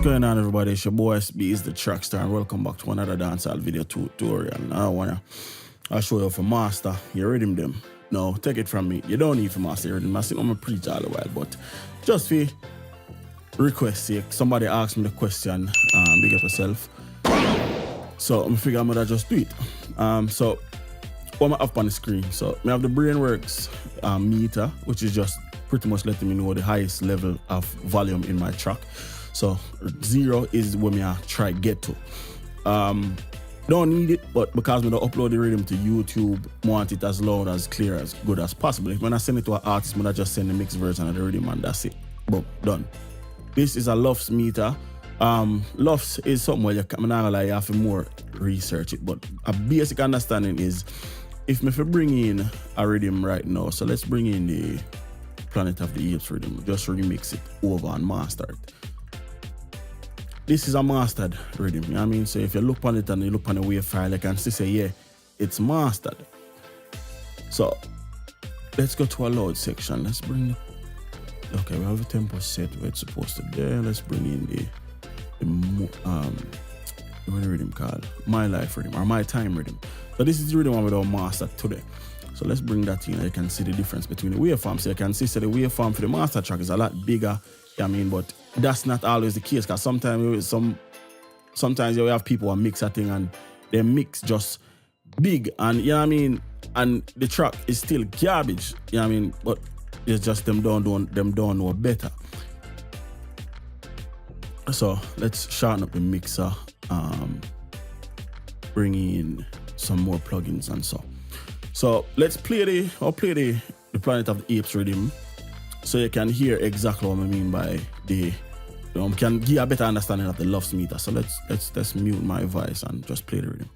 going on, everybody? It's your boy Itz-Beez-Da TrackStar, and welcome back to another dancehall video tutorial. Now I'll show you how to master your rhythm them. No, take it from me, you don't need to master your rhythm. I think I'm a preach all the while, but just for request sake, somebody asked me the question, big up yourself. So I'm figure I'm gonna just do it. So what I have on the screen, so I have the Brainworks meter, which is just pretty much letting me know the highest level of volume in my track. So 0 is where I try get to. Don't need it, but because I don't upload the rhythm to YouTube, I want it as loud, as clear, as good as possible. When I send it to an artist, I just send the mixed version of the rhythm and that's it. Boom, done. This is a LUFS meter. LUFS is something where I'm not gonna lie, you have to more research it, but a basic understanding is if I bring in a rhythm right now, so let's bring in the Planet of the Apes rhythm, just remix it over and master it. This is a mastered rhythm, you know what I mean? So if you look on it and you look on the wave file, you can still say, yeah, it's mastered. So let's go to a loud section. Let's bring it. Okay, we have a tempo set where it's supposed to be there. Let's bring in what the rhythm called? My Life rhythm or My Time rhythm. So this is the rhythm we don't master today. So let's bring that in. You can see the difference between the waveform. So you can see the waveform for the master track is a lot bigger, you know what I mean, but that's not always the case, because sometimes you have people who mix a thing and they mix just big, and you know what I mean, and the track is still garbage, you know what I mean, but it's just them don't know better. So let's shorten up the mixer, bring in some more plugins and so. So let's play the Planet of the Apes rhythm, so you can hear exactly what I mean by the, can give a better understanding of the LUFS meter. So let's mute my voice and just play the rhythm.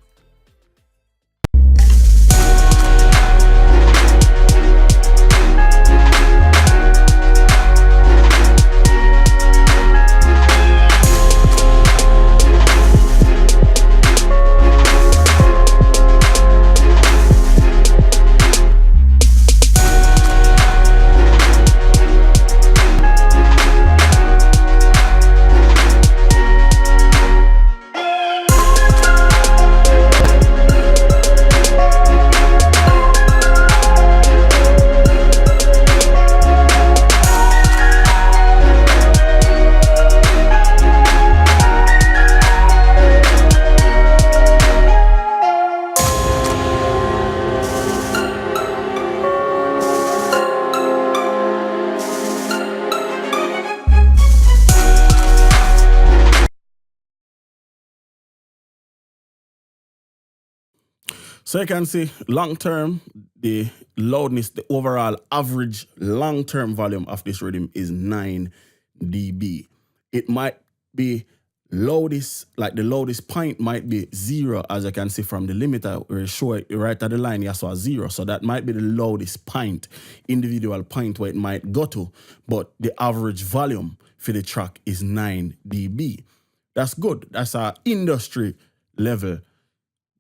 So you can see long term, the loudness, the overall average long term volume of this rhythm is 9 dB. It might be loudest, like the loudest point might be 0, as you can see from the limiter where it show it right at the line, you saw 0. So that might be the loudest point, individual point where it might go to, but the average volume for the track is 9 dB. That's good. That's our industry level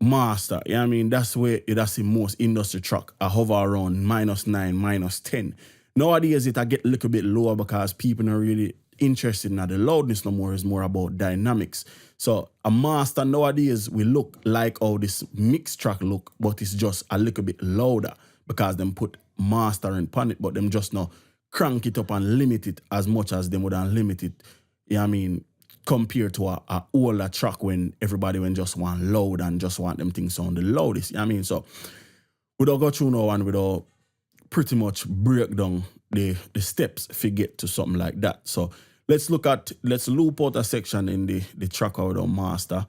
master, you know what I mean? That's where that's the most industry track. I hover around -9, -10. Nowadays it I get a little bit lower because people are really interested in the loudness no more. It's more about dynamics. So a master nowadays will look like how this mixed track look, but it's just a little bit louder because them put mastering upon it, but them just now crank it up and limit it as much as them would unlimit it, you know what I mean, compared to a older track when everybody just want loud and just want them things sound the loudest. You know what I mean? So we don't go through now and we don't pretty much break down the steps if you get to something like that. So let's loop out a section in the track we don't master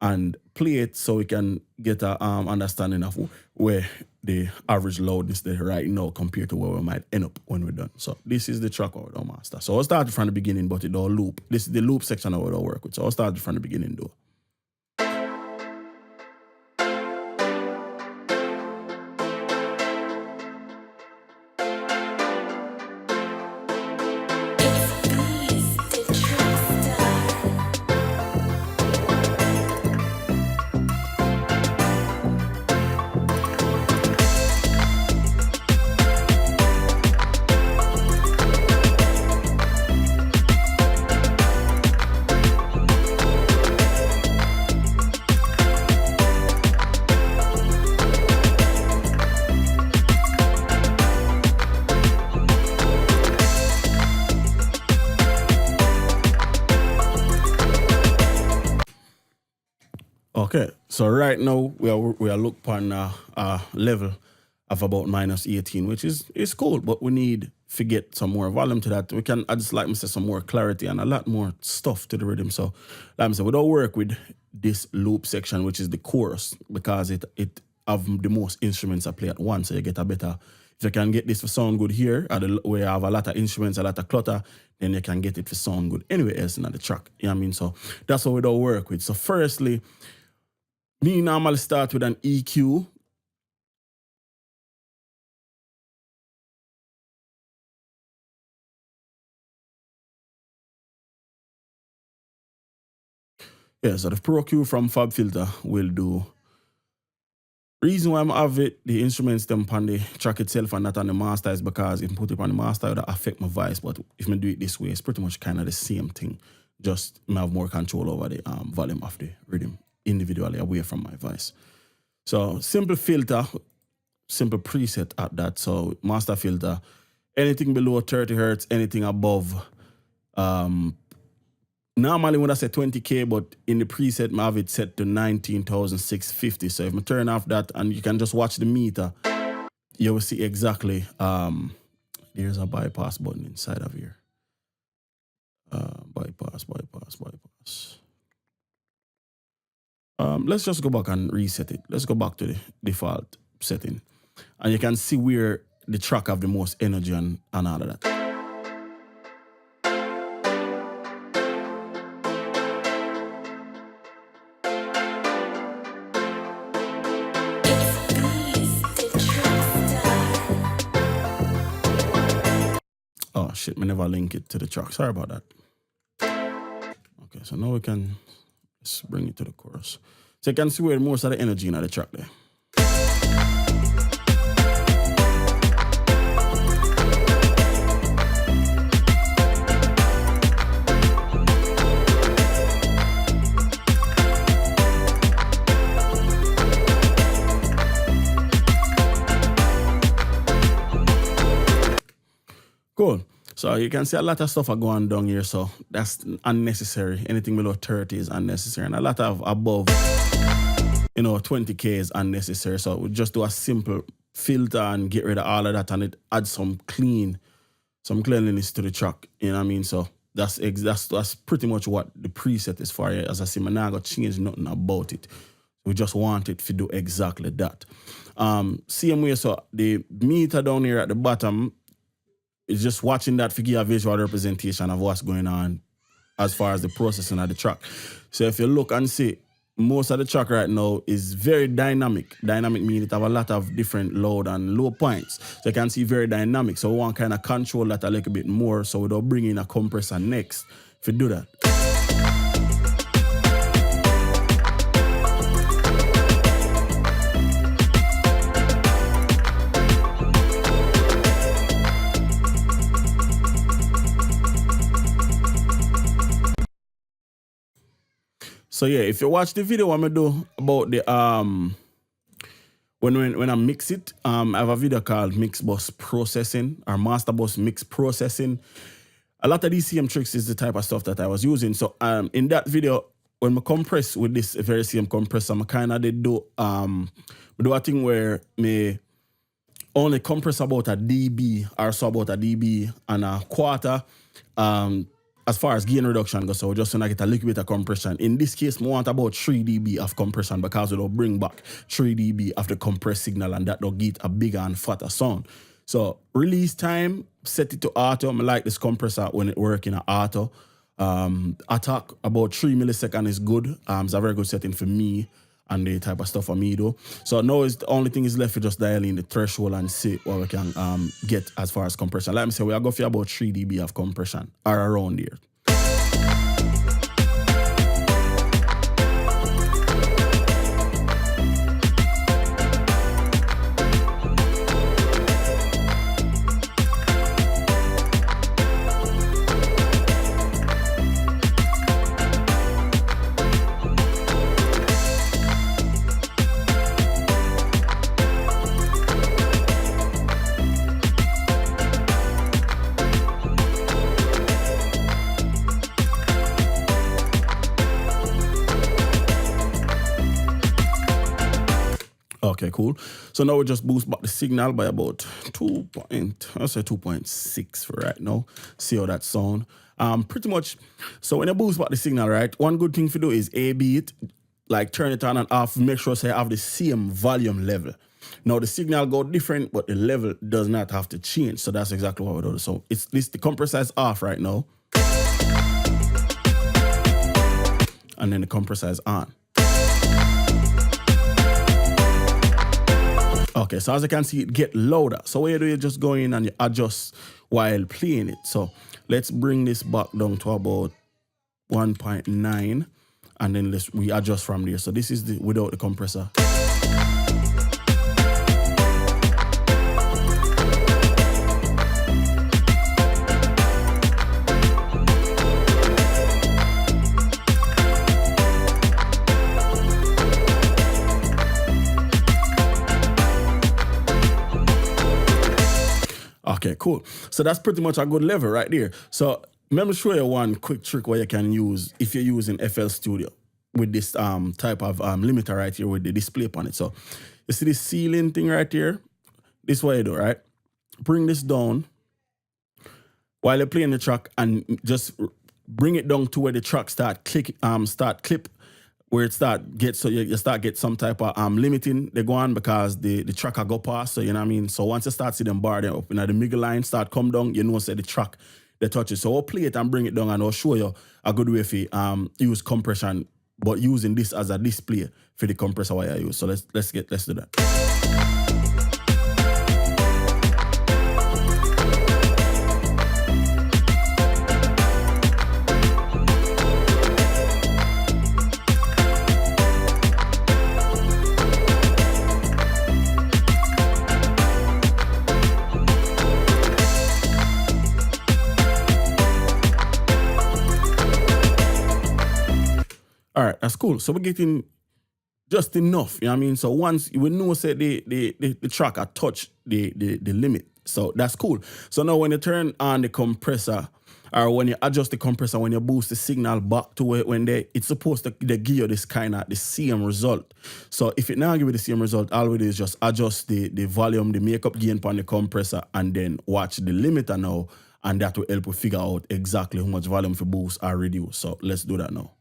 and play it so we can get a understanding of where the average loudness there right now compared to where we might end up when we're done. So this is the track we don't master. So I'll start from the beginning, but it don't loop. This is the loop section I will work with. So I'll start from the beginning though. So right now we are look upon a level of about -18, which is cool, but we need to get some more volume to that. We can add, like I said, some more clarity and a lot more stuff to the rhythm. So like I said, we don't work with this loop section, which is the chorus, because it have the most instruments I play at once, so you get a better. If you can get this for sound good here, where you have a lot of instruments, a lot of clutter, then you can get it for sound good anywhere else in the track. You know what I mean? So that's what we don't work with. So firstly, me normally start with an EQ. Yeah, so the Pro Q from Fab Filter will do. Reason why I'm have it, the instruments them on the track itself and not on the master, is because if I put it on the master, it will affect my voice. But if I do it this way, it's pretty much kind of the same thing. Just I have more control over the volume of the rhythm individually away from my voice. So simple filter, simple preset at that. So master filter, anything below 30 hertz, anything above. Normally when I say 20K, but in the preset, I have it set to 19,650. So if I turn off that and you can just watch the meter, you will see exactly, there's a bypass button inside of here. Bypass. Let's just go back and reset it. Let's go back to the default setting. And you can see where the track have the most energy and all of that. Oh shit, me never link it to the track. Sorry about that. Okay, so now we can just bring it to the chorus. So you can see where most of the energy in the track there. Cool. So you can see a lot of stuff are going down here, so that's unnecessary. Anything below 30 is unnecessary, and a lot of above, 20K is unnecessary. So we just do a simple filter and get rid of all of that, and it adds some cleanliness to the track. You know what I mean? So that's pretty much what the preset is for. As I say, I'm not gonna change nothing about it. We just want it to do exactly that. Same way, so the meter down here at the bottom, it's just watching that to give a visual representation of what's going on as far as the processing of the track. So if you look and see, most of the track right now is very dynamic. Dynamic means it have a lot of different loud and low points. So you can see very dynamic. So we want kind of control that a little bit more, so we don't bring in a compressor next if you do that. So yeah, if you watch the video I'm gonna do about the when I mix it, I have a video called Mix Bus Processing or Master Bus Mix Processing. A lot of these same tricks is the type of stuff that I was using. So in that video, when I compress with this very same compressor, I kind of did do a thing where me only compress about a dB or so about a dB and a quarter. As far as gain reduction goes, so just want to get a little bit of compression. In this case, I want about 3 dB of compression because it'll bring back 3 dB of the compressed signal, and that will get a bigger and fatter sound. So release time, set it to auto. I like this compressor when it works in an auto. Attack about 3 milliseconds is good. It's a very good setting for me and the type of stuff for me though. So now is the only thing is left to just dial in the threshold and see what we can get as far as compression. Like I say, we are going for about 3 dB of compression or around here. Okay, cool. So now we just boost back the signal by about 2.6 for right now. See how that sound. Pretty much, so when you boost back the signal, right, one good thing to do is A/B it, like turn it on and off, make sure you have the same volume level. Now the signal go different, but the level does not have to change. So that's exactly what we do. So it's this, the compressor is off right now. And then the compressor is on. Okay, so as you can see, it get louder. So what you do, you just go in and you adjust while playing it. So let's bring this back down to about 1.9, and then we adjust from there. So this is the without the compressor. Okay, cool. So that's pretty much a good level right there. So let me show you one quick trick where you can use if you're using FL Studio with this type of limiter right here with the display on it. So you see this ceiling thing right here? This is what you do, right? Bring this down while you're playing the track and just bring it down to where the track start clip, where it start get, so you start get some type of limiting they go on because the track go past, so you know what I mean. So once you start see them bar them up in the middle line start come down, you know say the track they touch it. So I'll play it and bring it down and I'll show you a good way for use compression, but using this as a display for the compressor wire I use. So let's do that. All right, that's cool. So we're getting just enough, you know what I mean? So once we know say the track I touch the limit. So that's cool. So now when you turn on the compressor, or when you adjust the compressor, when you boost the signal back to it, when it's supposed to they give you this kind of the same result. So if it now give you the same result, all we do is just adjust the volume, the makeup gain on the compressor, and then watch the limiter now, and that will help you figure out exactly how much volume for boost or reduce. So let's do that now.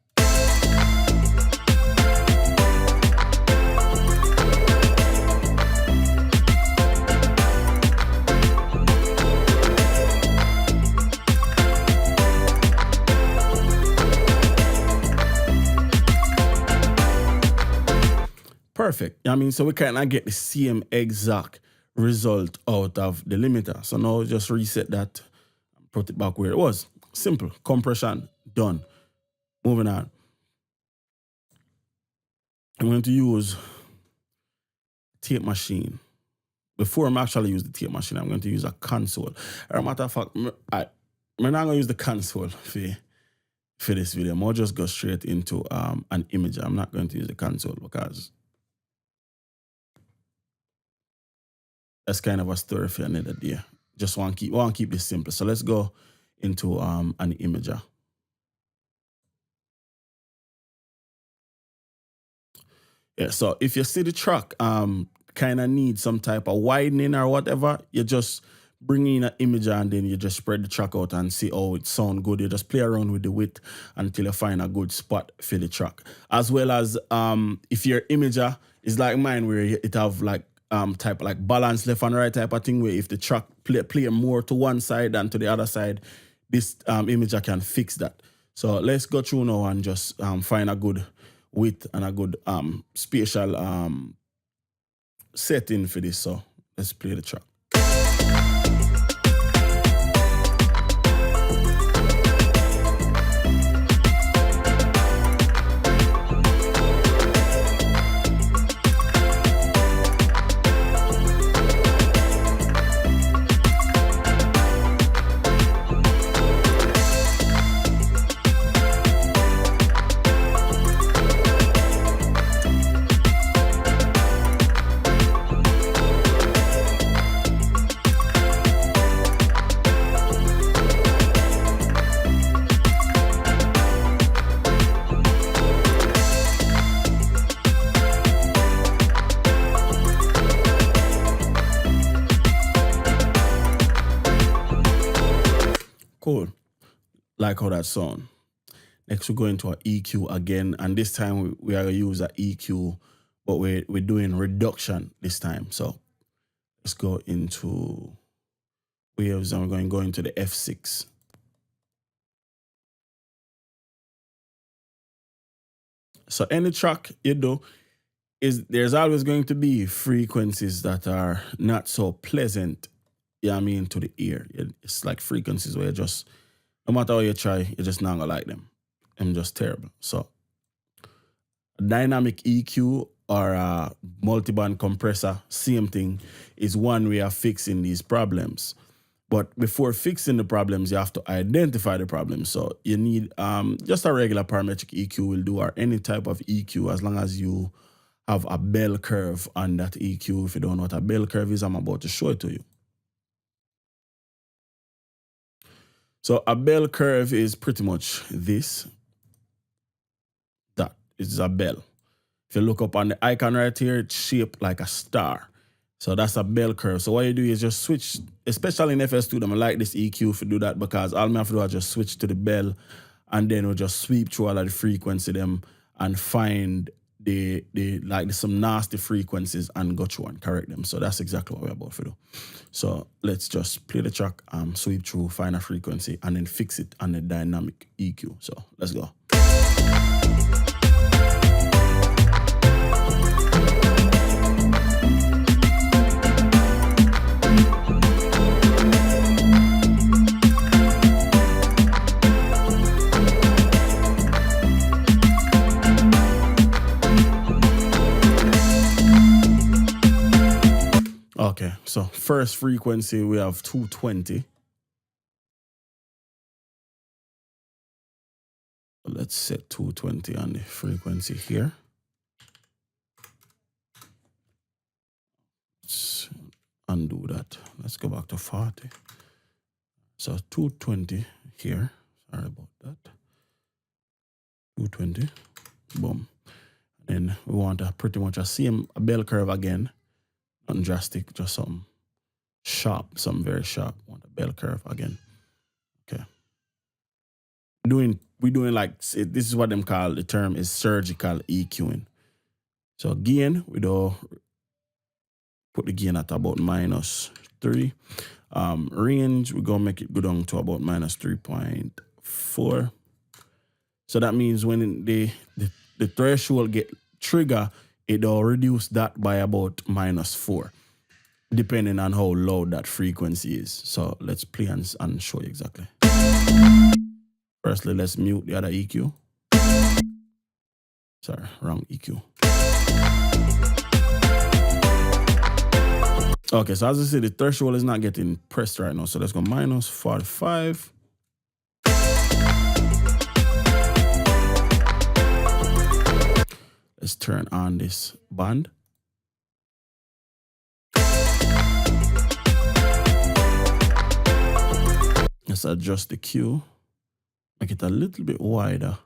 Perfect. I mean, so we cannot get the same exact result out of the limiter. So now just reset that, put it back where it was. Simple. Compression, done. Moving on. I'm going to use tape machine. Before I'm actually use the tape machine, I'm going to use a console. As a matter of fact, I'm not going to use the console for this video. I'll just go straight into an image. I'm not going to use the console because that's kind of a story for another day. Just want to keep this simple. So let's go into an imager. Yeah, so if you see the track kind of need some type of widening or whatever, you just bring in an imager and then you just spread the track out and see how it sound good. You just play around with the width until you find a good spot for the track. As well as if your imager is like mine where it have like type of like balance left and right type of thing, where if the track play more to one side than to the other side, this imager can fix that. So let's go through now and just find a good width and a good spatial setting for this. So let's play the track. Cool. Like how that sound. Next, we go into our EQ again, and this time we are going to use an EQ, but we're doing reduction this time. So let's go into waves, and we're going to go into the F6. So any track you do, there's always going to be frequencies that are not so pleasant, to the ear. It's like frequencies where you just, no matter how you try, you're just not going to like them. I'm just terrible. So dynamic EQ or a multiband compressor, same thing, is one way of fixing these problems. But before fixing the problems, you have to identify the problems. So you need just a regular parametric EQ will do, or any type of EQ, as long as you have a bell curve on that EQ. If you don't know what a bell curve is, I'm about to show it to you. So a bell curve is pretty much this. That is a bell. If you look up on the icon right here, it's shaped like a star. So that's a bell curve. So what you do is just switch, especially in FS2, I like this EQ if you do that, because all I have to do is just switch to the bell, and then we'll just sweep through all of the frequency them and find some nasty frequencies and go through and correct them. So that's exactly what we're about to do. So let's just play the track, sweep through, find a frequency, and then fix it on the dynamic EQ. So let's go. Okay, so first frequency, we have 220. Let's set 220 on the frequency here. Let's undo that. Let's go back to 40. So 220 here. Sorry about that. 220. Boom. And then we want pretty much a bell curve again. Not drastic, just something sharp, something very sharp. Want a bell curve again. Okay. We're doing like, this is what them call, the term is surgical EQing. So gain, we do put the gain at about -3. Range, we're gonna make it go down to about -3.4. So that means when the threshold get trigger, it'll reduce that by about -4, depending on how loud that frequency is. So let's play and show you exactly. Firstly, let's mute the other EQ. Sorry, wrong EQ. Okay, so as I said, the threshold is not getting pressed right now. So let's go -45. Let's turn on this band. Let's adjust the Q. Make it a little bit wider.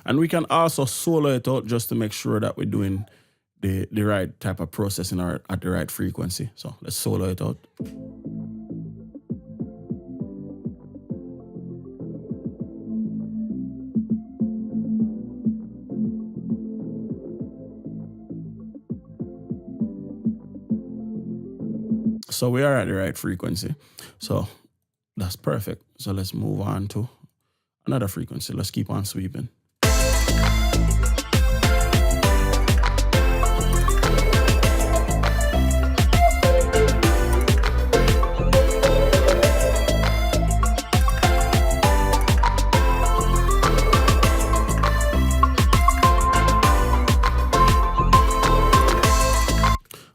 And we can also solo it out just to make sure that we're doing the right type of processing at the right frequency. So let's solo it out. So we are at the right frequency. So that's perfect. So let's move on to another frequency. Let's keep on sweeping.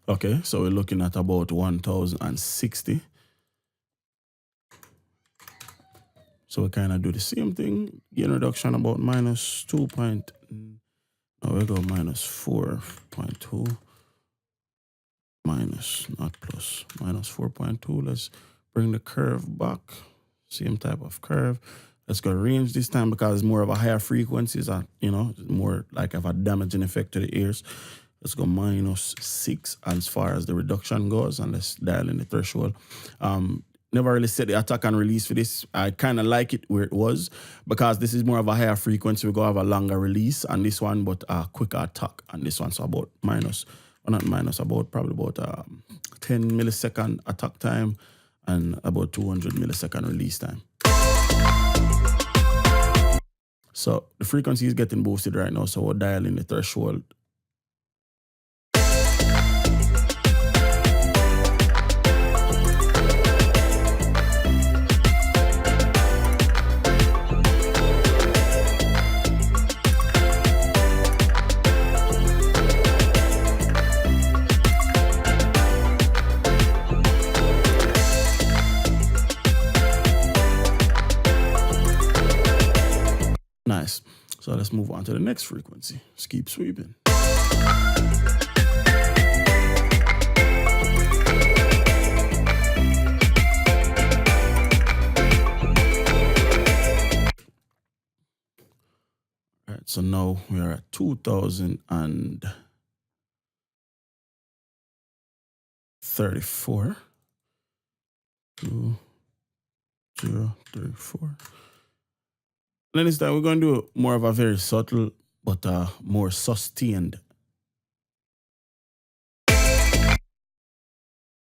Okay, so we're looking at about 1060. So we kind of do the same thing. Gain reduction about -2. Now we go -4.2. Not plus. -4.2. Let's bring the curve back. Same type of curve. Let's go range this time because it's more of a higher frequencies, you know, more like of a damaging effect to the ears. Let's go -6 as far as the reduction goes, and let's dial in the threshold. Never really set the attack and release for this. I kind of like it where it was because this is more of a higher frequency. We're going to have a longer release on this one, but a quicker attack on this one. So about probably about 10 millisecond attack time and about 200 millisecond release time. So the frequency is getting boosted right now, so we'll dial in the threshold. Nice. So let's move on to the next frequency. Let's keep sweeping. All right, so now we are at 2034. 2034. And then this time we're going to do more of a very subtle but more sustained.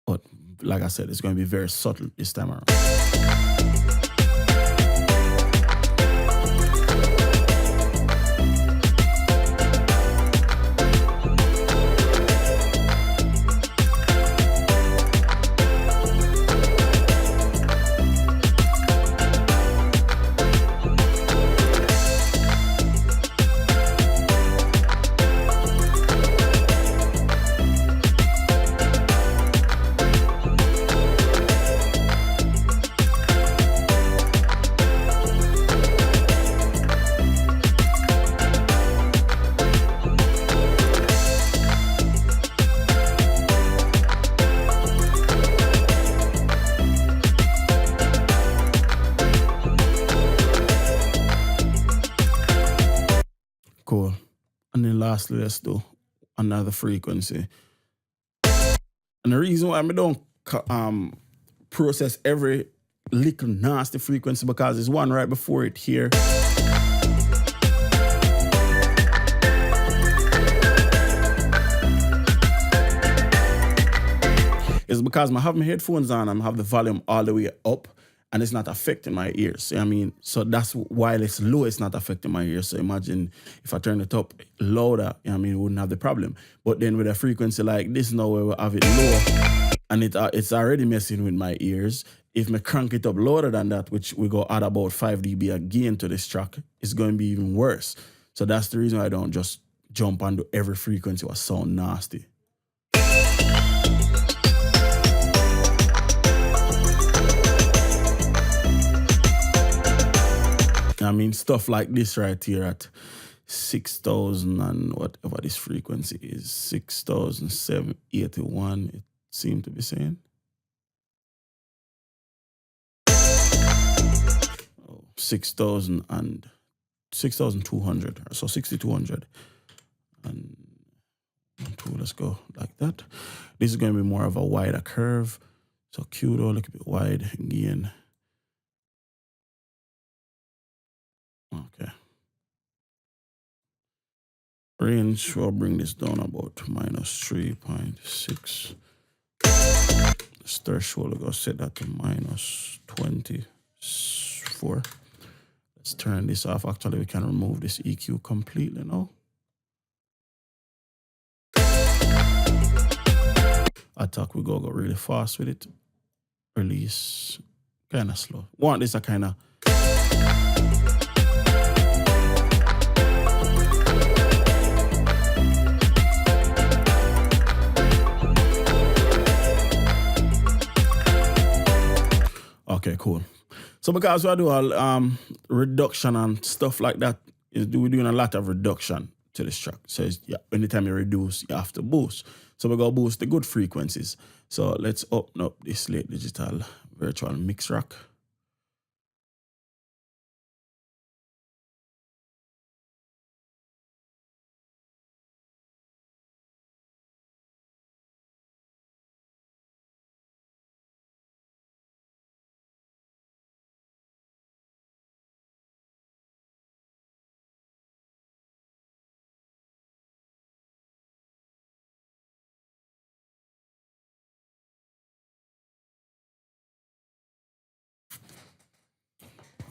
But like I said, it's going to be very subtle this time around. Cool. And then lastly, let's do another frequency. And the reason why I don't process every little nasty frequency because there's one right before it here. It's because I have my headphones on and I have the volume all the way up and it's not affecting my ears. You know what I mean? So that's while it's low, it's not affecting my ears. So imagine if I turn it up louder, you know what I mean, it wouldn't have the problem. But then with a frequency like this now where we have it low and it's already messing with my ears, if I crank it up louder than that, which we go add about 5 dB again to this track, it's going to be even worse. So that's the reason why I don't just jump onto every frequency or sound nasty. I mean, stuff like this right here at 6,000 and whatever this frequency is, 6,781, it seemed to be saying. Oh, 6,200, so 6,200. And 2, let's go like that. This is going to be more of a wider curve. So Q though, look a bit wide again. Okay. Range, we'll bring this down about -3.6. This threshold, we'll go set that to -24. Let's turn this off. Actually, we can remove this EQ completely now. Attack, we go really fast with it. Release, kind of slow. Want this a kind of... Okay, cool. So because we do all reduction and stuff like that, we're doing a lot of reduction to this track. So yeah, anytime you reduce, you have to boost. So we're going to boost the good frequencies. So let's open up this late digital virtual mix rack.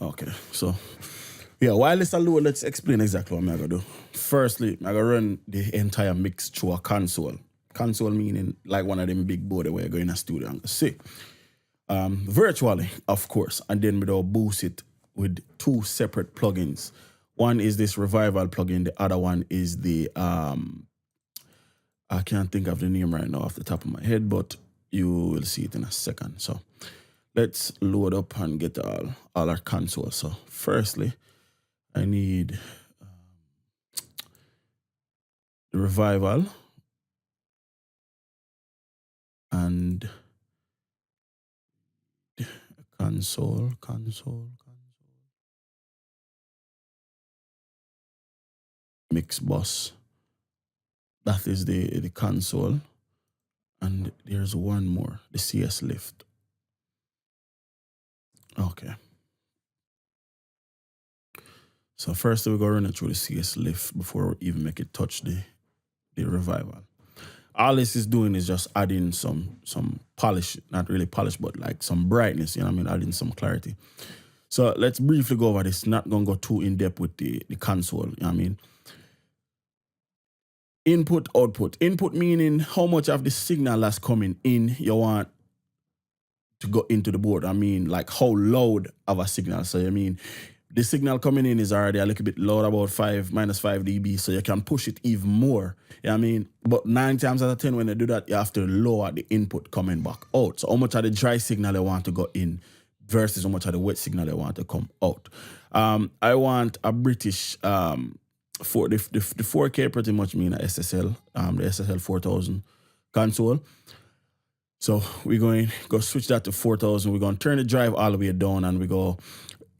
Okay, so yeah, while it's a load, let's explain exactly what I'm gonna do. Firstly, I'm gonna run the entire mix through a console. Console meaning like one of them big board where you go in a studio and see. Virtually, of course, and then we'll boost it with two separate plugins. One is this Revival plugin, the other one is the I can't think of the name right now off the top of my head, but you will see it in a second. So let's load up and get all our console. So firstly, I need the Revival and console. Mix bus. That is the console. And there's one more, the CS lift. Okay. So first we're gonna run it through the CS lift before we even make it touch the Revival. All this is doing is just adding some polish, not really polish, but like some brightness, you know what I mean, adding some clarity. So let's briefly go over this, not gonna go too in depth with the console, you know what I mean. Input, output. Input meaning how much of the signal that's coming in you want to go into the board. I mean, like how loud of a signal. So I mean, the signal coming in is already a little bit loud, about minus 5 dB, so you can push it even more. You know what I mean? But 9 times out of 10, when you do that, you have to lower the input coming back out. So how much of the dry signal you want to go in versus how much of the wet signal you want to come out. I want a British for the 4K pretty much mean a SSL, the SSL 4000 console. So we're going to go switch that to 4000. We're going to turn the drive all the way down and we go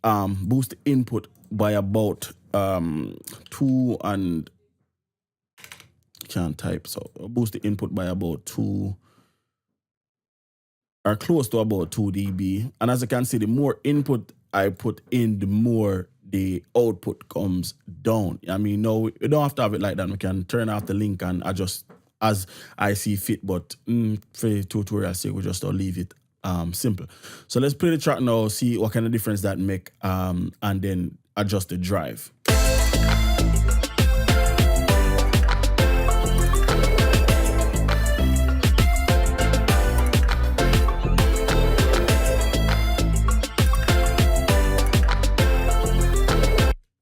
boost the input by about 2 and can't type. So boost the input by about 2 or close to about 2 dB. And as you can see, the more input I put in, the more the output comes down. I mean, no, we don't have to have it like that. We can turn off the link and adjust as I see fit, but for tutorial's sake, we just don't leave it simple. So let's play the track now, see what kind of difference that make, and then adjust the drive.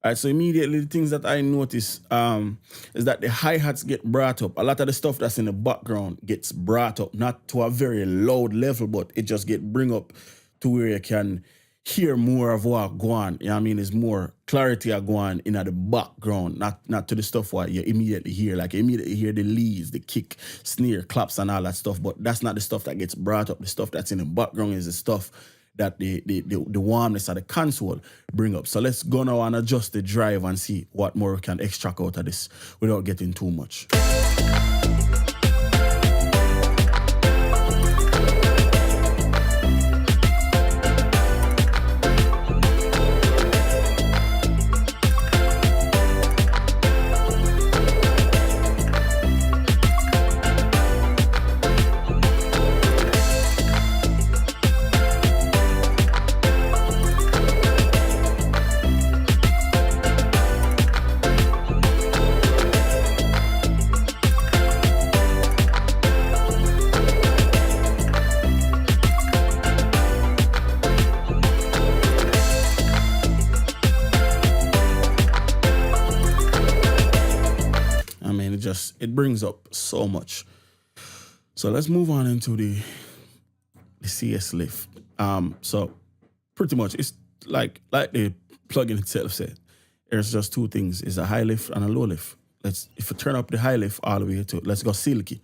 All right, so immediately the things that I notice is that the hi-hats get brought up. A lot of the stuff that's in the background gets brought up, not to a very loud level, but it just get bring up to where you can hear more of what go on. You know what I mean? There's more clarity go on in the background, not to the stuff what you immediately hear. Like you immediately hear the leads, the kick, snare, claps and all that stuff, but that's not the stuff that gets brought up. The stuff that's in the background is the stuff that the warmness of the console bring up. So let's go now and adjust the drive and see what more we can extract out of this without getting too much. It brings up so much. So let's move on into the CS lift. So pretty much it's like the plugin itself said. There's just two things: it's a high lift and a low lift. If you turn up the high lift all the way to, let's go silky,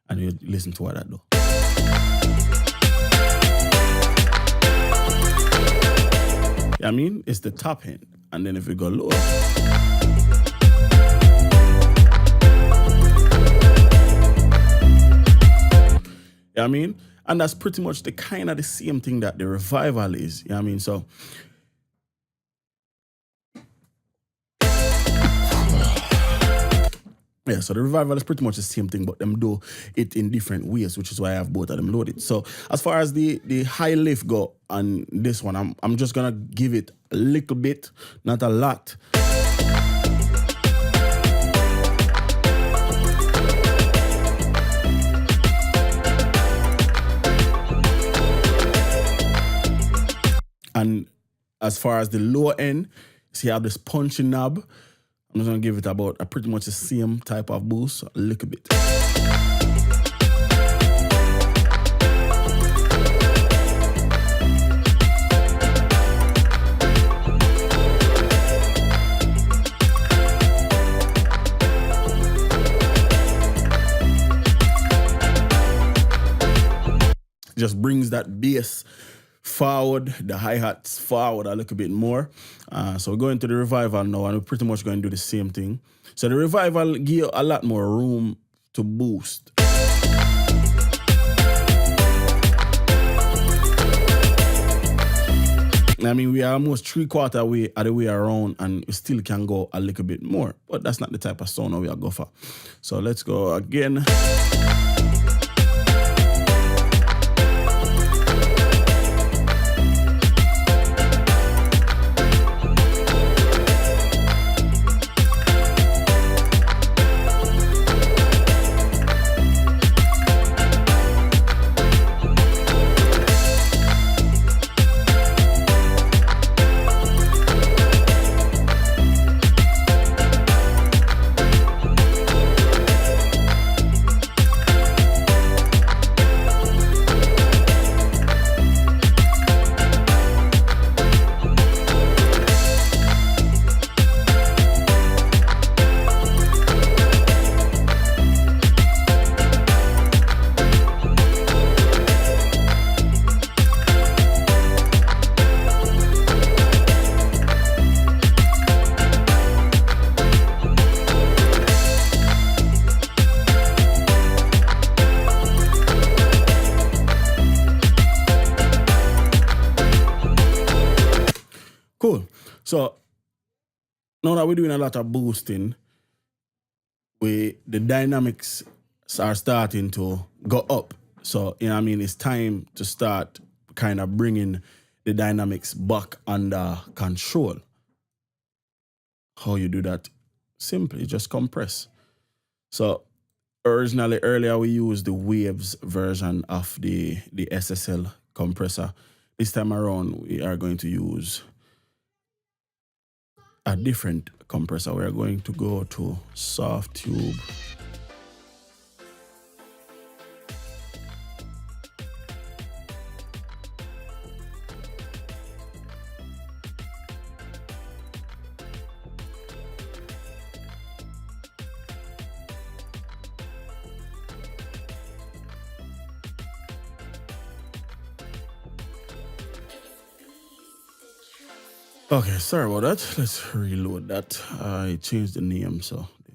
and you listen to what that do. I mean, it's the top end, and then if we go low. You know what I mean? And that's pretty much the kind of the same thing that the Revival is. You know what I mean? So Yeah, so the revival is pretty much the same thing, but them do it in different ways, which is why I have both of them loaded. So as far as the high lift go on this one, I'm just gonna give it a little bit, not a lot. And as far as the lower end, see, I have this punching knob. I'm just gonna give it about pretty much the same type of boost, a little bit. Just brings that bass forward, the hi-hats forward a little bit more. So we're going to the revival now, and we're pretty much going to do the same thing. So the revival gives you a lot more room to boost. I mean, we are almost 3/4 way of the way around, and we still can go a little bit more, but that's not the type of sound we are going for. So let's go again. Cool. So now that we're doing a lot of boosting, the dynamics are starting to go up. So, you know what I mean, it's time to start kind of bringing the dynamics back under control. How you do that? Simply just compress. So originally, earlier we used the Waves version of the SSL compressor. This time around, we are going to use a different compressor. We are going to go to Soft Tube. Okay, sorry about that. Let's reload that. I changed the name, so the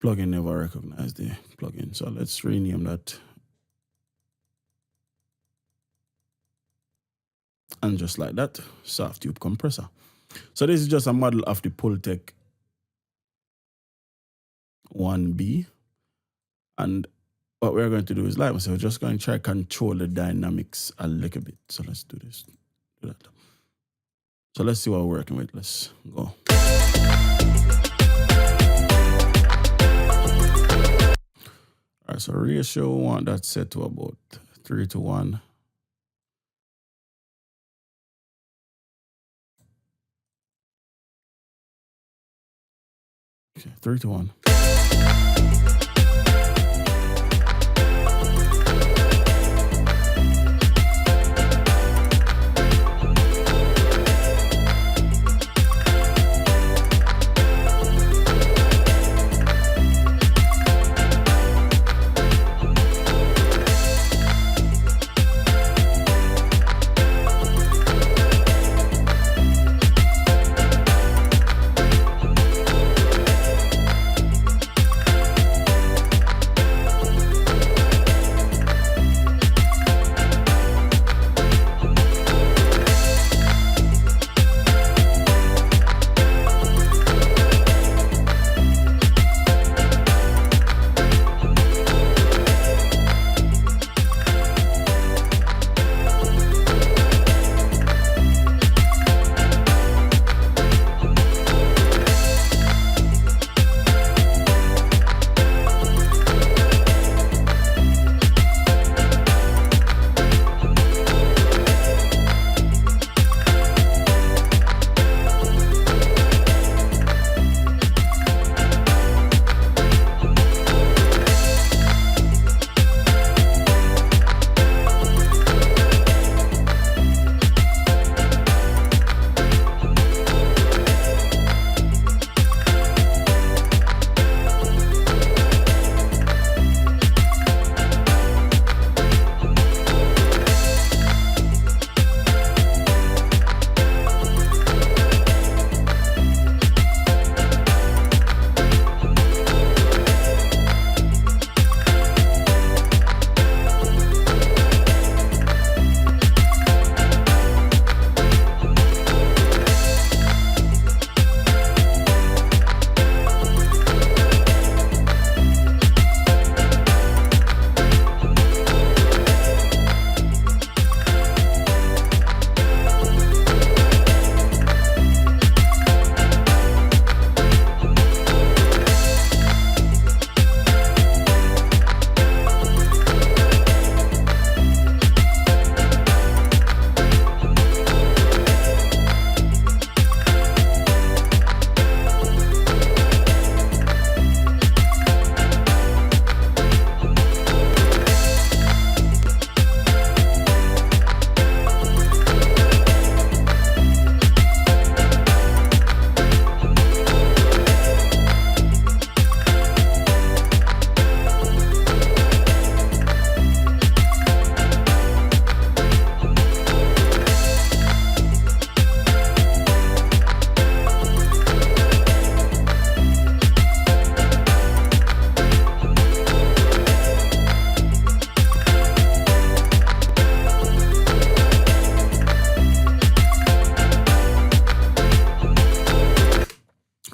plugin never recognized the plugin. So let's rename that. And just like that, Soft Tube compressor. So this is just a model of the Pultec 1B. And what we're going to do is, like I said, we're just going to try to control the dynamics a little bit. So let's do this. Do that. So let's see what we're working with. Let's go. All right, so ratio, we want that set to about 3:1. Okay, 3:1.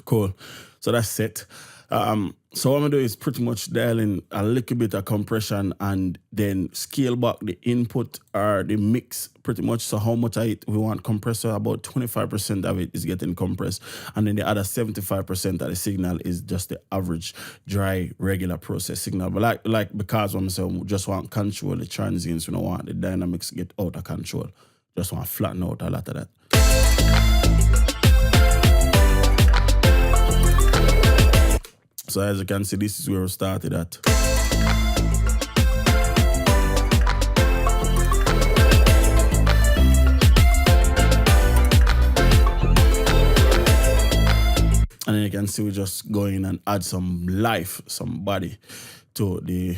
Cool. So that's set. So what I'm gonna do is pretty much dial in a little bit of compression and then scale back the input or the mix pretty much. So how much we want compressor, about 25% of it is getting compressed. And then the other 75% of the signal is just the average dry regular process signal. But like because I'm saying we just want control the transients, we don't want the dynamics get out of control. Just want to flatten out a lot of that. So as you can see, this is where we started at. And then you can see we just go in and add some life, some body to the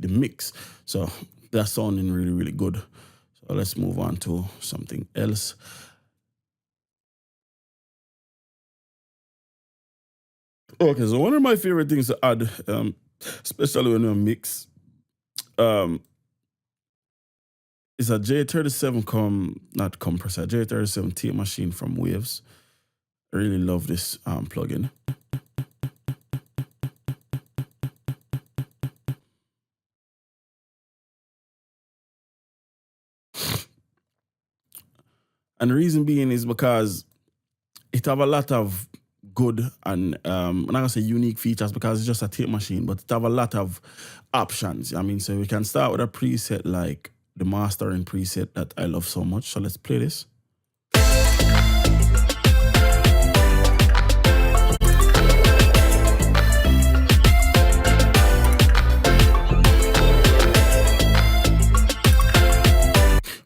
mix. So that's sounding really, really good. So let's move on to something else. Okay, so one of my favorite things to add, especially when you mix, is a J37 not compressor, J37 tape machine from Waves. I really love this plugin. And the reason being is because it have a lot of good and I'm not gonna say unique features because it's just a tape machine, but it have a lot of options. I mean, so we can start with a preset like the mastering preset that I love so much. So let's play this.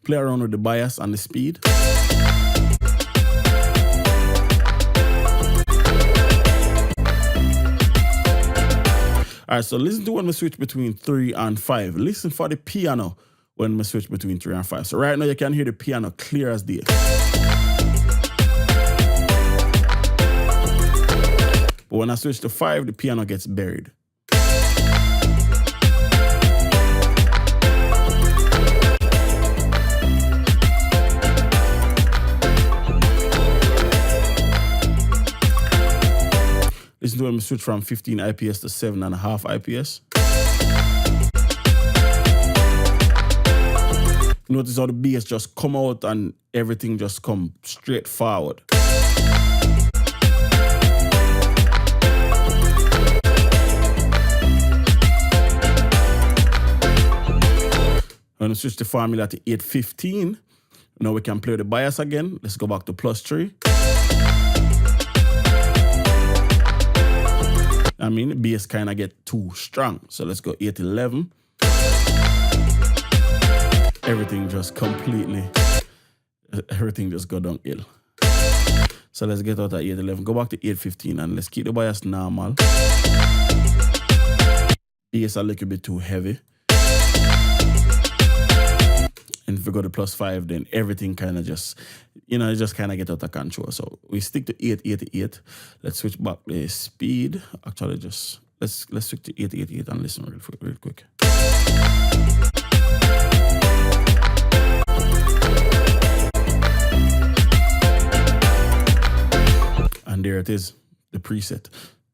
Play around with the bias and the speed. All right, so listen to when we switch between 3 and 5. Listen for the piano when we switch between 3 and 5. So right now you can hear the piano clear as day. But when I switch to 5, the piano gets buried. Listen to when we switch from 15 IPS to 7.5 IPS. Notice how the bass just come out and everything just come straight forward. When we switch the formula to 815, now we can play the bias again. Let's go back to +3. I mean, the bass kind of get too strong. So let's go 811. Everything just go downhill. So let's get out of 811. Go back to 815 and let's keep the bias normal. Bass a little bit too heavy. And if we go to +5, then everything kind of just, it just kind of get out of control. So we stick to 888. Let's switch back the speed. Actually, just let's switch to 888 and listen real quick. And there it is, the preset,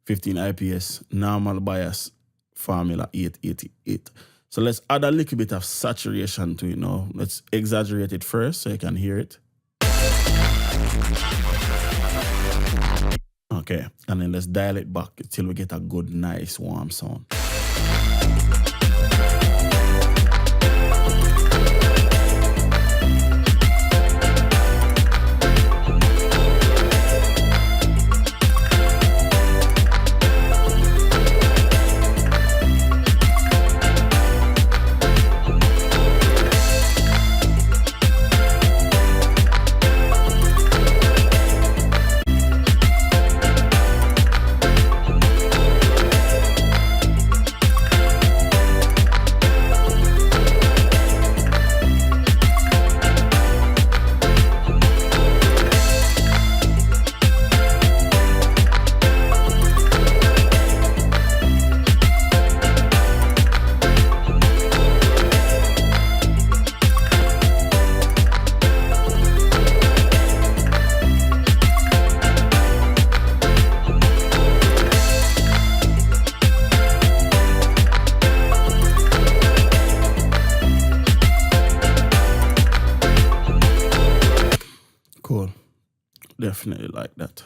15 IPS, normal bias, formula 888. So let's add a little bit of saturation to it now. Let's exaggerate it first so you can hear it. Okay, and then let's dial it back till we get a good, nice, warm sound. Cool. Definitely like that.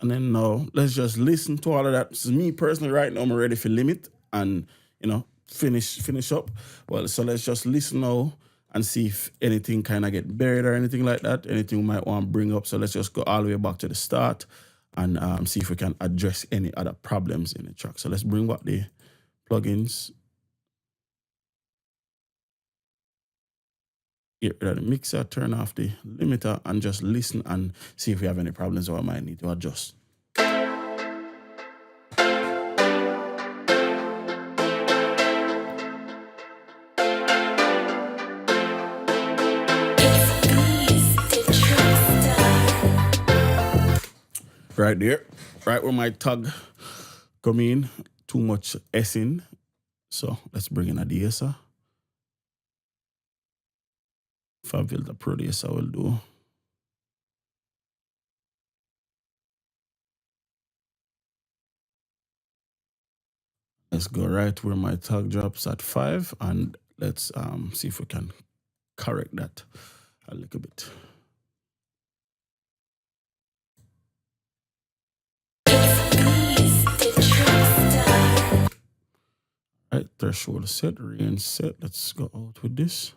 And then now let's just listen to all of that. So me personally, right now, I'm ready for limit and finish up. Well, so let's just listen now and see if anything kind of get buried or anything like that. Anything we might want to bring up. So let's just go all the way back to the start and see if we can address any other problems in the track. So let's bring back the plugins. Get rid of the mixer, turn off the limiter, and just listen and see if we have any problems or I might need to adjust. Right there, right where my tag come in, too much S in. So let's bring in a de-esser. Filter producer will do. Let's go right where my tag drops at 5 and let's see if we can correct that a little bit. Right, threshold set, range set. Let's go out with this.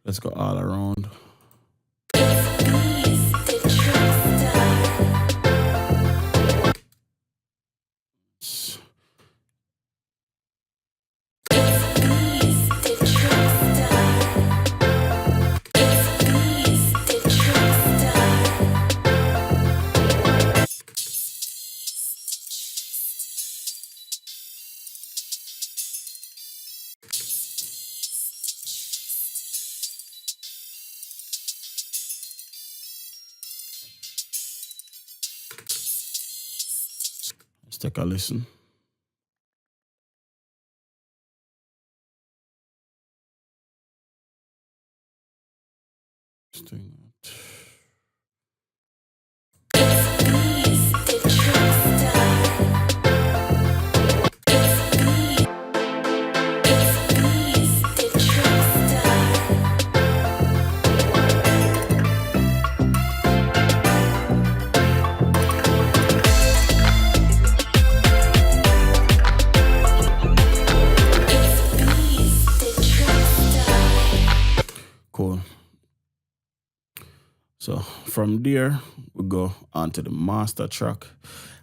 Let's go all around. Let's take a listen. Cool. So from there, we go on to the master track.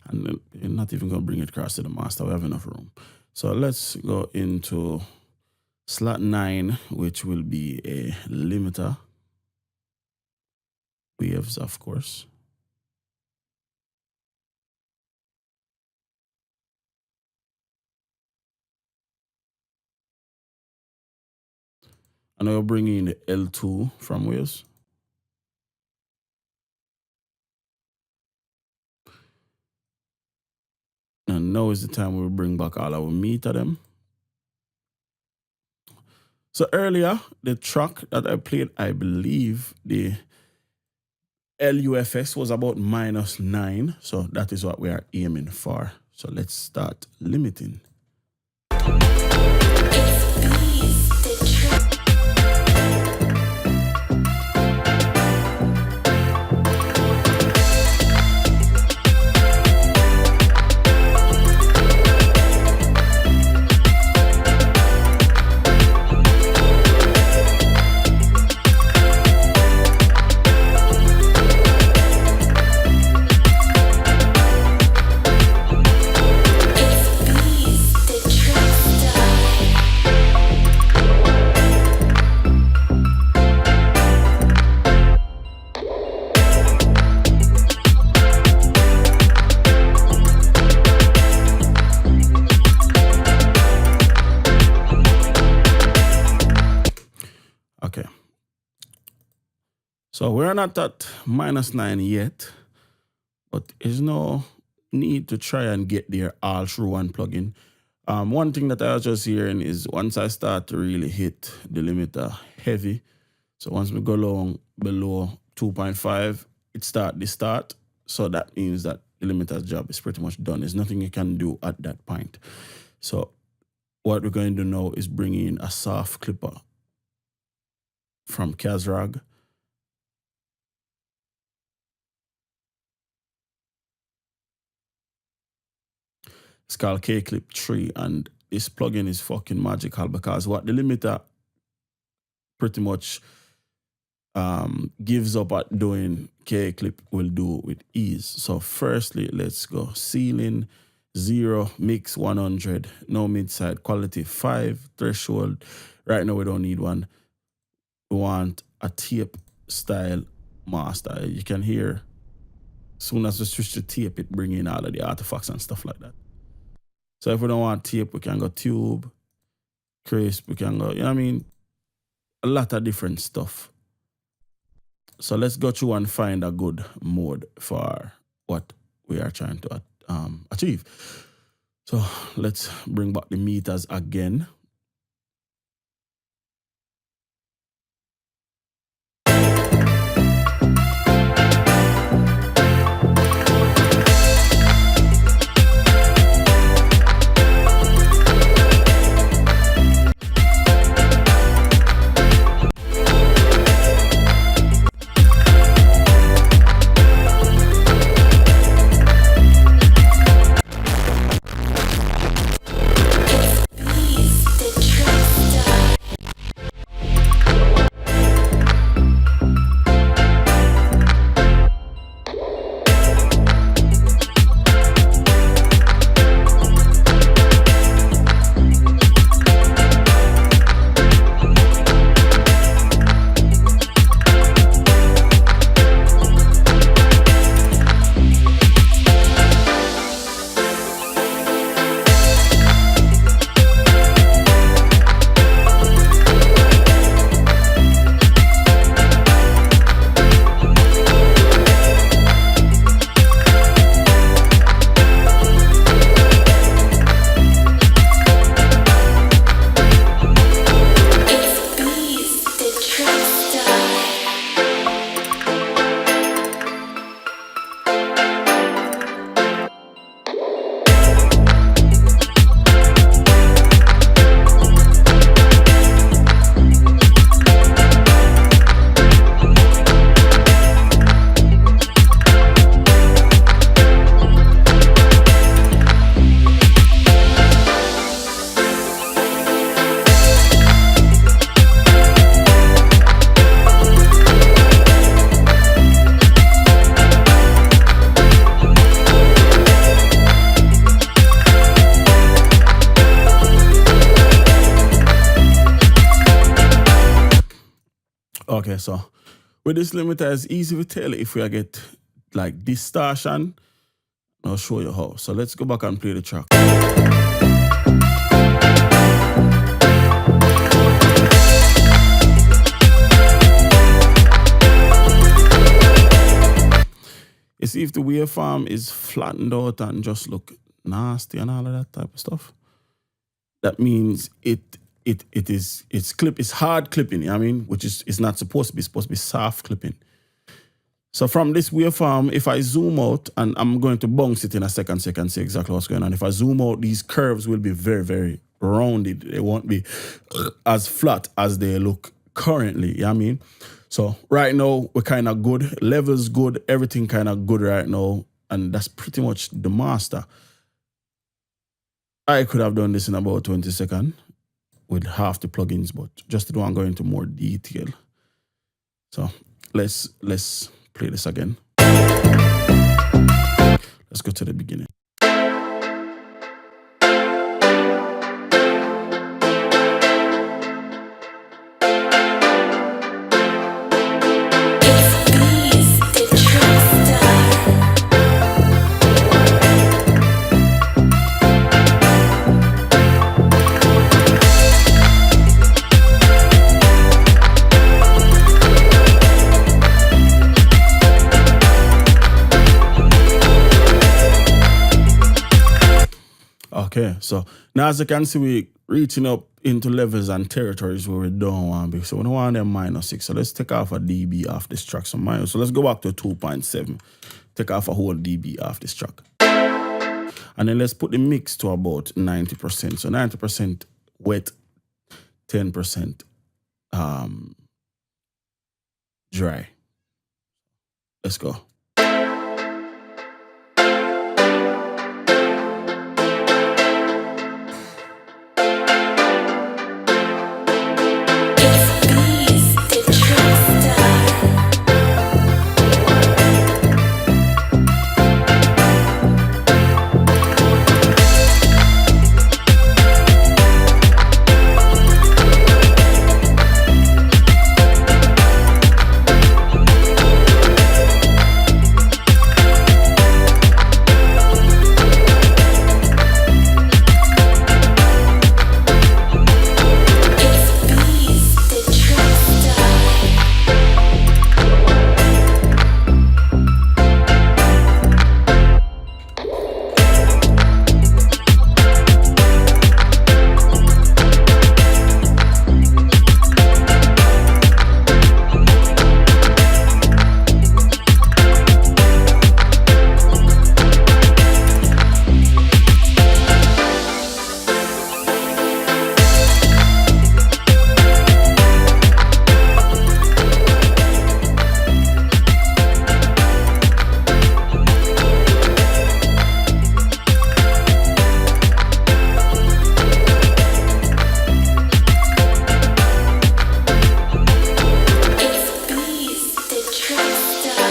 And we're not even going to bring it across to the master. We have enough room. So let's go into slot 9, which will be a limiter. Waves, of course. And I'll bring in the L2 from waves. And now is the time we'll bring back all our meter them. So earlier, the track that I played, I believe the LUFS was about -9. So that is what we are aiming for. So let's start limiting. Okay. So we're not at -9 yet, but there's no need to try and get there all through one plugin. One thing that I was just hearing is once I start to really hit the limiter heavy, so once we go along below 2.5, it start. So that means that the limiter's job is pretty much done. There's nothing you can do at that point. So what we're going to do now is bring in a soft clipper. from Kazrag. It's called K-Clip 3, and this plugin is fucking magical because what the limiter pretty much gives up at doing, K-Clip will do with ease. So firstly, let's go ceiling 0, mix 100, no mid-side, quality 5, threshold. Right now we don't need one. We want a tape style master. You can hear, as soon as we switch to tape, it bring in all of the artifacts and stuff like that. So if we don't want tape, we can go tube, crisp, we can go, you know what I mean? A lot of different stuff. So let's go through and find a good mode for what we are trying to achieve. So let's bring back the meters again. Okay, so with this limiter, it's easy to tell if we get like distortion. I'll show you how. So let's go back and play the track. You see if the waveform is flattened out and just look nasty and all of that type of stuff. That means it's hard clipping, you know what I mean? Which is it's not supposed to be, soft clipping. So from this waveform, if I zoom out, and I'm going to bounce it in a second so you can see exactly what's going on. If I zoom out, these curves will be very, very rounded. They won't be as flat as they look currently, you know what I mean? So right now, we're kind of good. Levels good, everything kind of good right now. And that's pretty much the master. I could have done this in about 20 seconds with half the plugins, but just don't want to go into more detail. So let's play this again. Let's go to the beginning. Okay, so now as you can see, we're reaching up into levels and territories where we don't want to be. So we don't want them -6. So let's take off a dB off this track. So let's go back to 2.7. Take off a whole dB off this track. And then let's put the mix to about 90%. So 90% wet, 10% dry. Let's go. Itz-Beez-Da TrackStar. Itz-Beez-Da TrackStar. Itz-Beez-Da TrackStar.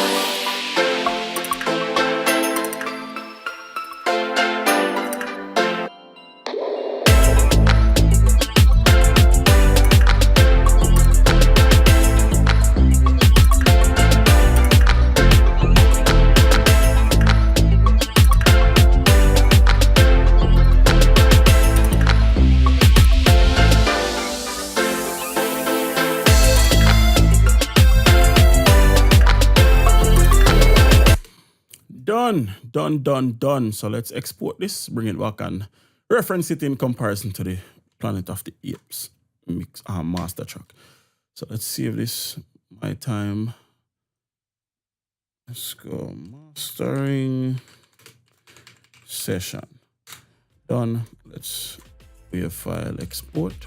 Done. So let's export this, bring it back, and reference it in comparison to the Planet of the Apes mix master track. So let's save this. My time. Let's go mastering session. Done. Let's wave file export.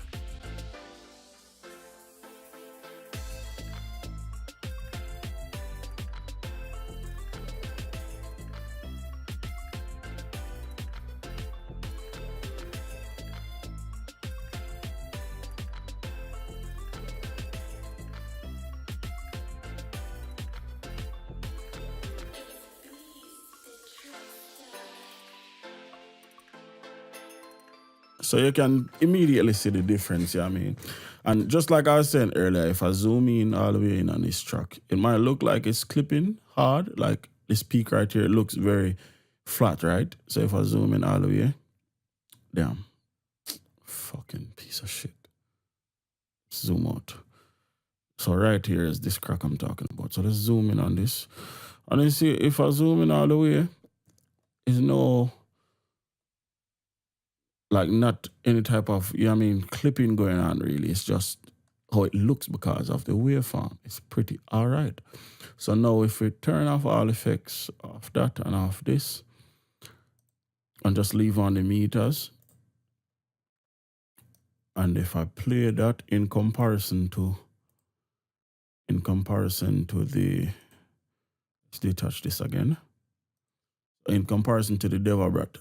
So you can immediately see the difference, yeah, I mean. And just like I was saying earlier, if I zoom in all the way in on this track, it might look like it's clipping hard, like this peak right here, it looks very flat, right? So if I zoom in all the way, damn, fucking piece of shit. Zoom out. So right here is this crack I'm talking about. So let's zoom in on this. And you see, if I zoom in all the way, there's no, like, not any type of, you know what I mean, clipping going on really. It's just how it looks because of the waveform. It's pretty all right. So now if we turn off all effects, off that and off this, and just leave on the meters, and if I play that in comparison to the, let's detach this again. In comparison to the Devabrat,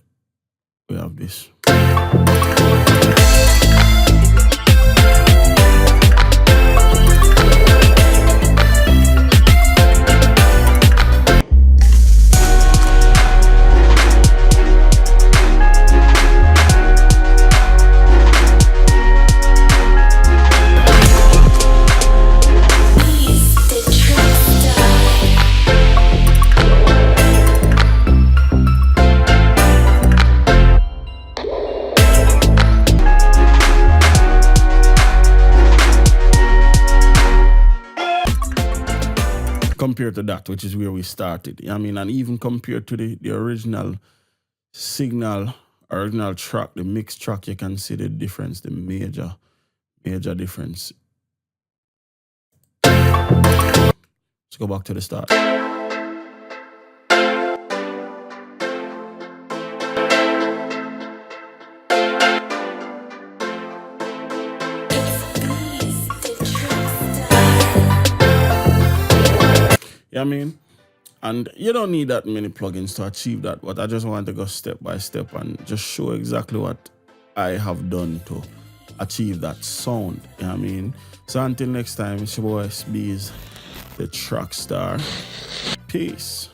we have this. Compared to that, which is where we started. I mean, and even compared to the original signal, original track, the mixed track, you can see the difference, the major difference. Let's go back to the start. Itz-Beez-Da TrackStar. You know what I mean? And you don't need that many plugins to achieve that, but I just want to go step by step and just show exactly what I have done to achieve that sound. You know what I mean? So until next time, it's your boy Itz-Beez-Da TrackStar. Peace.